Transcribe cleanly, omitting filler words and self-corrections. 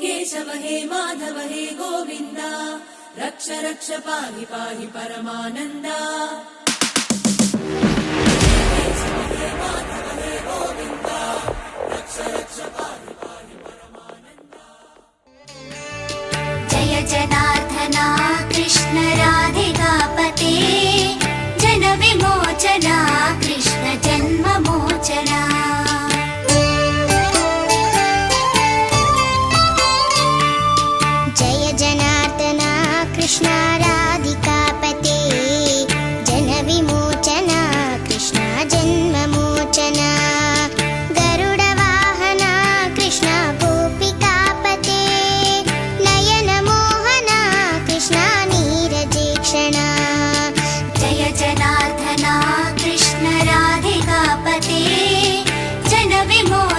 केशव हे माधव हे गोविन्द रक्ष रक्ष पाहि पाहि परमानन्दा केशव हे माधव हे गोविन्द रक्ष रक्ष पाहि पाहि परमानन्दा। जय जनार्दना कृष्ण राधिकापते जन विमोचना कृष्ण जन्म मोचना। जय जनार्दना कृष्ण राधिकापते जन विमोचना कृष्ण जन्म मोचना। गरुड वाहना कृष्ण गोपिकापते नयन मोहना कृष्ण नीरजेक्षणा। जय जनार्दना कृष्ण राधिकापते जन विमोचना